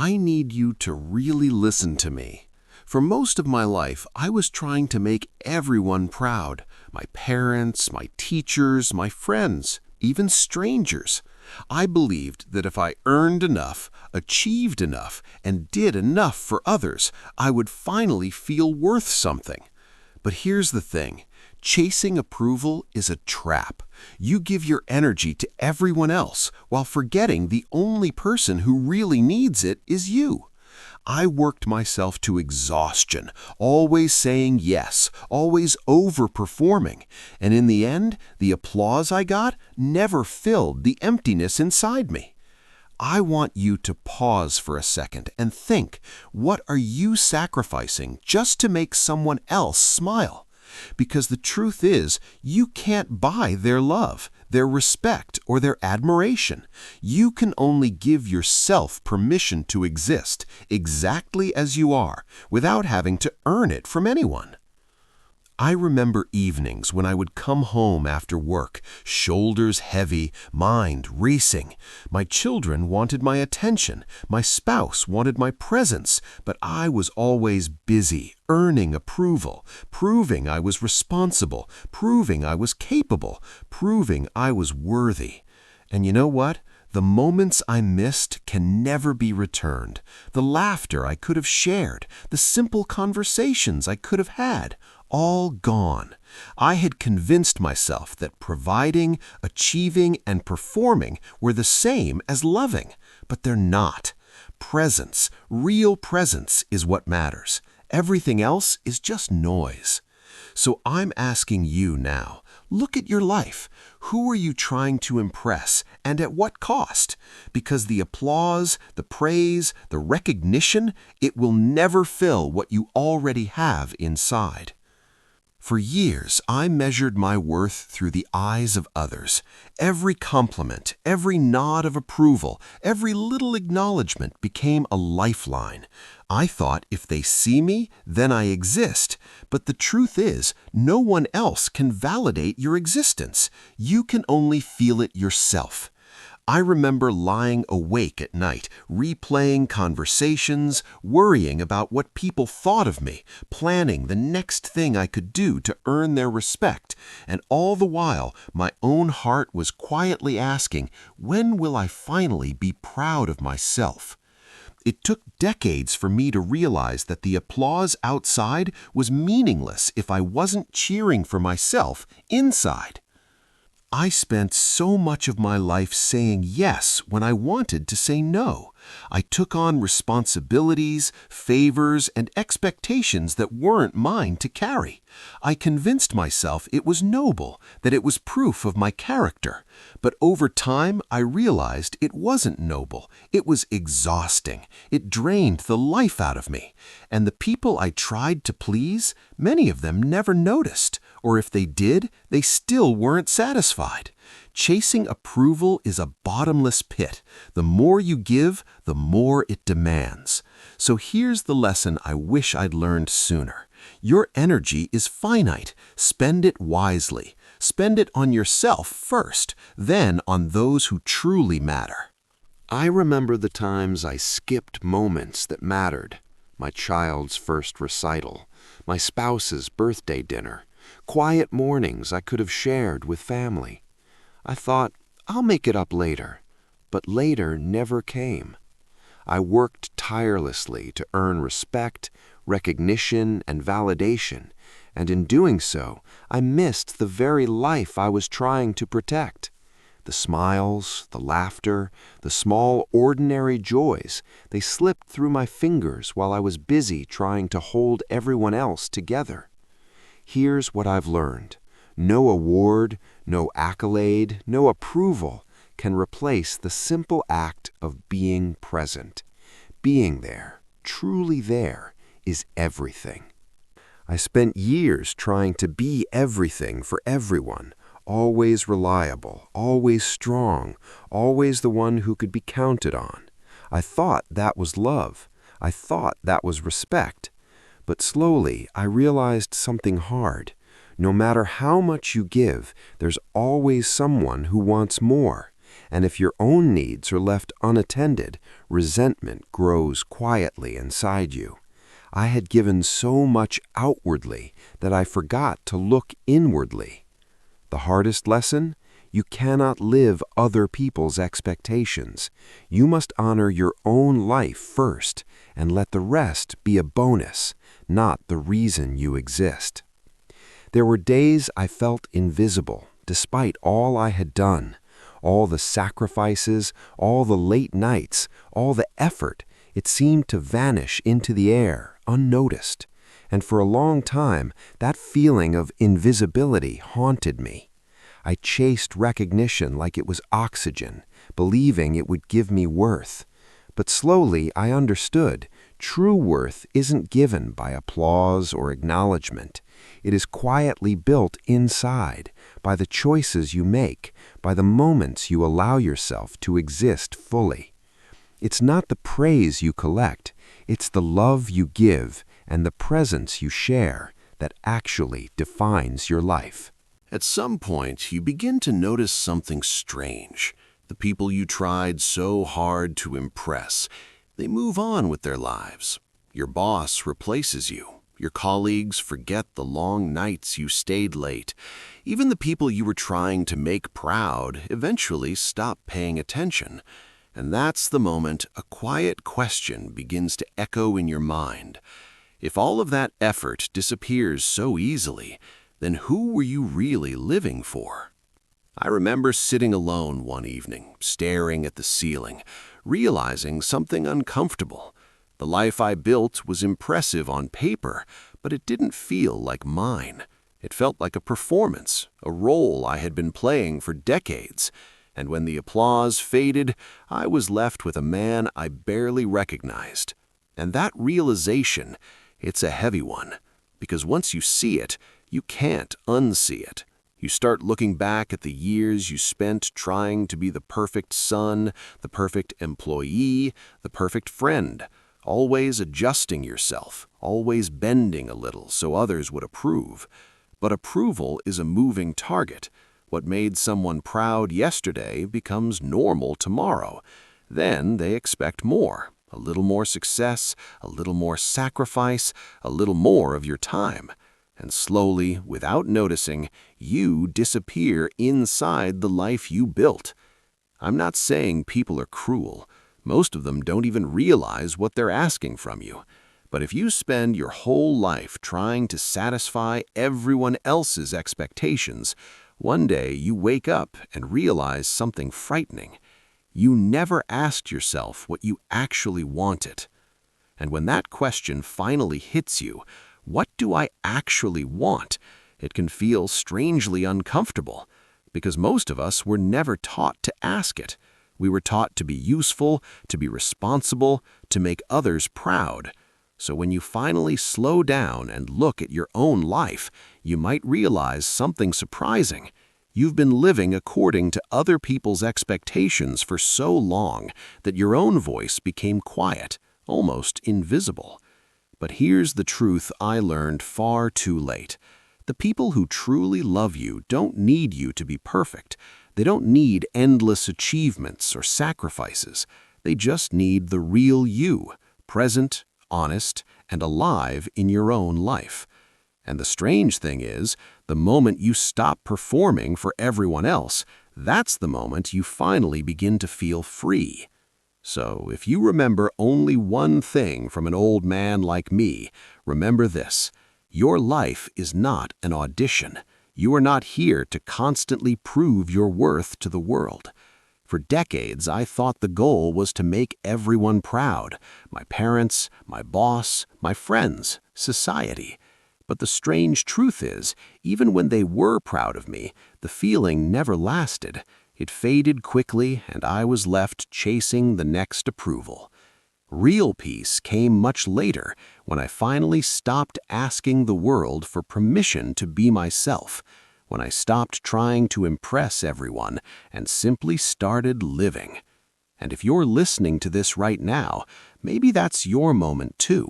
I need you to really listen to me. For most of my life, I was trying to make everyone proud. My parents, my teachers, my friends, even strangers. I believed that if I earned enough, achieved enough, and did enough for others, I would finally feel worth something. But here's the thing. Chasing approval is a trap. You give your energy to everyone else while forgetting the only person who really needs it is you. I worked myself to exhaustion, always saying yes, always overperforming, and in the end, the applause I got never filled the emptiness inside me. I want you to pause for a second and think, what are you sacrificing just to make someone else smile? Because the truth is, you can't buy their love, their respect, or their admiration. You can only give yourself permission to exist exactly as you are, without having to earn it from anyone. I remember evenings when I would come home after work, shoulders heavy, mind racing. My children wanted my attention, my spouse wanted my presence, but I was always busy, earning approval, proving I was responsible, proving I was capable, proving I was worthy. And you know what? The moments I missed can never be returned. The laughter I could have shared, the simple conversations I could have had, all gone. I had convinced myself that providing, achieving, and performing were the same as loving, but they're not. Presence, real presence, is what matters. Everything else is just noise. So I'm asking you now, look at your life. Who are you trying to impress, and at what cost? Because the applause, the praise, the recognition, it will never fill what you already have inside. For years, I measured my worth through the eyes of others. Every compliment, every nod of approval, every little acknowledgement became a lifeline. I thought if they see me, then I exist. But the truth is, no one else can validate your existence. You can only feel it yourself. I remember lying awake at night, replaying conversations, worrying about what people thought of me, planning the next thing I could do to earn their respect, and all the while my own heart was quietly asking, when will I finally be proud of myself? It took decades for me to realize that the applause outside was meaningless if I wasn't cheering for myself inside. I spent so much of my life saying yes when I wanted to say no. I took on responsibilities, favors, and expectations that weren't mine to carry. I convinced myself it was noble, that it was proof of my character. But over time, I realized it wasn't noble. It was exhausting. It drained the life out of me. And the people I tried to please, many of them never noticed. Or if they did, they still weren't satisfied. Chasing approval is a bottomless pit. The more you give, the more it demands. So here's the lesson I wish I'd learned sooner. Your energy is finite. Spend it wisely. Spend it on yourself first, then on those who truly matter. I remember the times I skipped moments that mattered. My child's first recital, my spouse's birthday dinner, quiet mornings I could have shared with family. I thought, I'll make it up later, but later never came. I worked tirelessly to earn respect, recognition, and validation, and in doing so, I missed the very life I was trying to protect. The smiles, the laughter, the small ordinary joys, they slipped through my fingers while I was busy trying to hold everyone else together. Here's what I've learned. No award, no accolade, no approval can replace the simple act of being present. Being there, truly there, is everything. I spent years trying to be everything for everyone, always reliable, always strong, always the one who could be counted on. I thought that was love. I thought that was respect. But slowly, I realized something hard. No matter how much you give, there's always someone who wants more. And if your own needs are left unattended, resentment grows quietly inside you. I had given so much outwardly that I forgot to look inwardly. The hardest lesson? You cannot live other people's expectations. You must honor your own life first and let the rest be a bonus, not the reason you exist. There were days I felt invisible, despite all I had done, all the sacrifices, all the late nights, all the effort. It seemed to vanish into the air, unnoticed. And for a long time, that feeling of invisibility haunted me. I chased recognition like it was oxygen, believing it would give me worth. But slowly I understood, true worth isn't given by applause or acknowledgement. It is quietly built inside, by the choices you make, by the moments you allow yourself to exist fully. It's not the praise you collect, it's the love you give and the presence you share that actually defines your life. At some point, you begin to notice something strange. The people you tried so hard to impress, they move on with their lives. Your boss replaces you. Your colleagues forget the long nights you stayed late. Even the people you were trying to make proud eventually stop paying attention. And that's the moment a quiet question begins to echo in your mind. If all of that effort disappears so easily, then who were you really living for? I remember sitting alone one evening, staring at the ceiling, realizing something uncomfortable. The life I built was impressive on paper, but it didn't feel like mine. It felt like a performance, a role I had been playing for decades. And when the applause faded, I was left with a man I barely recognized. And that realization, it's a heavy one, because once you see it, you can't unsee it. You start looking back at the years you spent trying to be the perfect son, the perfect employee, the perfect friend, always adjusting yourself, always bending a little so others would approve. But approval is a moving target. What made someone proud yesterday becomes normal tomorrow. Then they expect more, a little more success, a little more sacrifice, a little more of your time. And slowly, without noticing, you disappear inside the life you built. I'm not saying people are cruel. Most of them don't even realize what they're asking from you. But if you spend your whole life trying to satisfy everyone else's expectations, one day you wake up and realize something frightening. You never asked yourself what you actually wanted. And when that question finally hits you, what do I actually want? It can feel strangely uncomfortable, because most of us were never taught to ask it. We were taught to be useful, to be responsible, to make others proud. So when you finally slow down and look at your own life, you might realize something surprising. You've been living according to other people's expectations for so long that your own voice became quiet, almost invisible. But here's the truth I learned far too late. The people who truly love you don't need you to be perfect. They don't need endless achievements or sacrifices. They just need the real you, present, honest, and alive in your own life. And the strange thing is, the moment you stop performing for everyone else, that's the moment you finally begin to feel free. So, if you remember only one thing from an old man like me, remember this: your life is not an audition. You are not here to constantly prove your worth to the world. For decades, I thought the goal was to make everyone proud: my parents, my boss, my friends, society. But the strange truth is, even when they were proud of me, the feeling never lasted. It faded quickly, and I was left chasing the next approval. Real peace came much later, when I finally stopped asking the world for permission to be myself, when I stopped trying to impress everyone and simply started living. And if you're listening to this right now, maybe that's your moment too.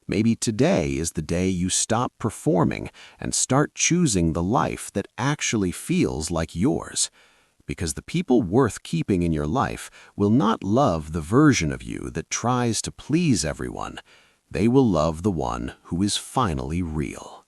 Maybe today is the day you stop performing and start choosing the life that actually feels like yours. because the people worth keeping in your life will not love the version of you that tries to please everyone. They will love the one who is finally real.